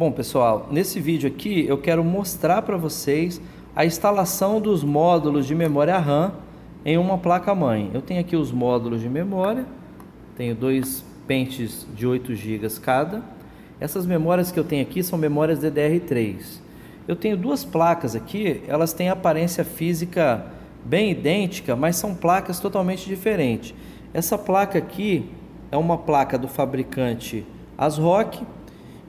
Bom, pessoal, nesse vídeo aqui eu quero mostrar para vocês a instalação dos módulos de memória RAM em uma placa-mãe. Eu tenho aqui os módulos de memória, tenho dois pentes de 8 GB cada. Essas memórias que eu tenho aqui são memórias DDR3. Eu tenho duas placas aqui, elas têm aparência física bem idêntica, mas são placas totalmente diferentes. Essa placa aqui é uma placa do fabricante ASRock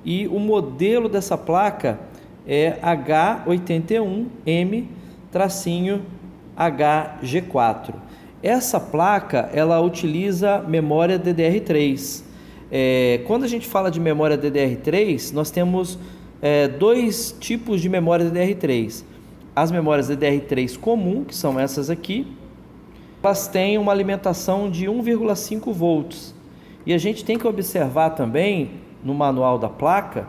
e o modelo dessa placa é H81M-HG4. Essa placa ela utiliza memória DDR3. Quando a gente fala de memória DDR3, nós temos dois tipos de memória DDR3. As memórias DDR3 comum, que são essas aqui, elas têm uma alimentação de 1,5 volts. E a gente tem que observar também no manual da placa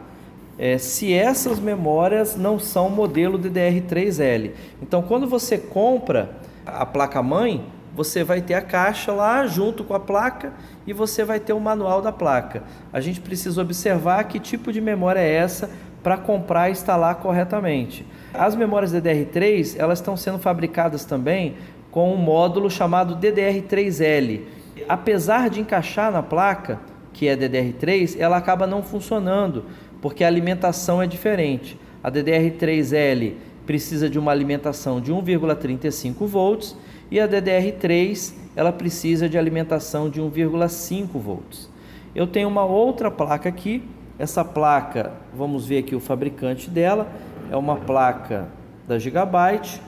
se essas memórias não são modelo DDR3L. Então, quando você compra a placa-mãe, você vai ter a caixa lá junto com a placa e você vai ter o manual da placa. A gente precisa observar que tipo de memória é essa para comprar e instalar corretamente. As memórias DDR3, elas estão sendo fabricadas também com um módulo chamado DDR3L. Apesar de encaixar na placa, que é DDR3, ela acaba não funcionando, porque a alimentação é diferente. A DDR3L precisa de uma alimentação de 1,35 volts e a DDR3 ela precisa de alimentação de 1,5 volts. Eu tenho uma outra placa aqui. Essa placa, vamos ver aqui o fabricante dela, é uma placa da Gigabyte,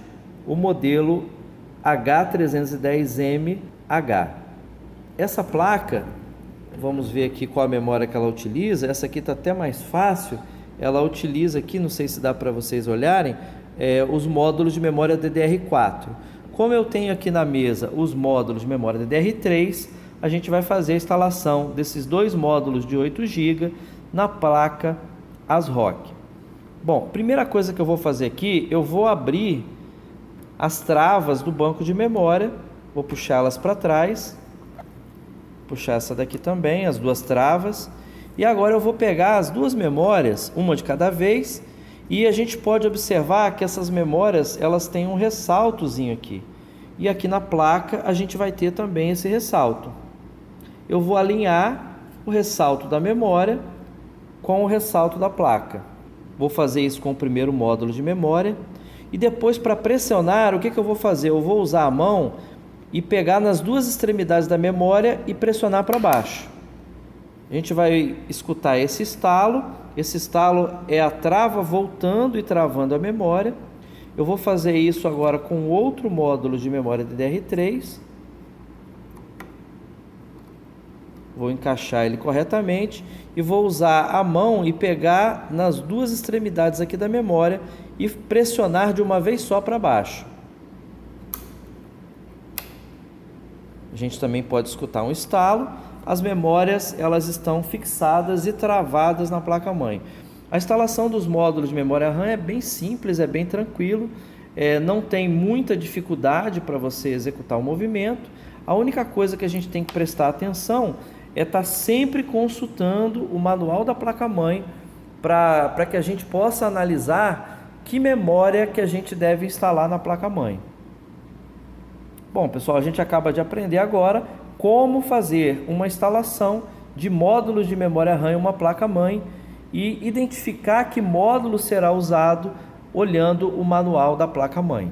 o modelo H310MH. Essa placa, vamos ver aqui qual a memória que ela utiliza. Essa aqui está até mais fácil. Ela utiliza aqui, não sei se dá para vocês olharem, os módulos de memória DDR4. Como eu tenho aqui na mesa os módulos de memória DDR3, a gente vai fazer a instalação desses dois módulos de 8 GB na placa ASRock. Bom, primeira coisa que eu vou fazer aqui, eu vou abrir as travas do banco de memória, vou puxá-las para trás, puxar essa daqui também, as duas travas, e agora eu vou pegar as duas memórias, uma de cada vez, e a gente pode observar que essas memórias, elas têm um ressaltozinho aqui, e aqui na placa a gente vai ter também esse ressalto. Eu vou alinhar o ressalto da memória com o ressalto da placa. Vou fazer isso com o primeiro módulo de memória, e depois, para pressionar, o que eu vou fazer? Eu vou usar a mão e pegar nas duas extremidades da memória e pressionar para baixo. A gente vai escutar esse estalo é a trava voltando e travando a memória. Eu vou fazer isso agora com outro módulo de memória DDR3. Vou encaixar ele corretamente e vou usar a mão e pegar nas duas extremidades aqui da memória e pressionar de uma vez só para baixo. A gente também pode escutar um estalo. As memórias elas estão fixadas e travadas na placa-mãe. A instalação dos módulos de memória RAM é bem simples, é bem tranquilo, não tem muita dificuldade para você executar o movimento. A única coisa que a gente tem que prestar atenção é estar sempre consultando o manual da placa-mãe para que a gente possa analisar que memória que a gente deve instalar na placa-mãe. Bom, pessoal, a gente acaba de aprender agora como fazer uma instalação de módulos de memória RAM em uma placa-mãe e identificar que módulo será usado olhando o manual da placa-mãe.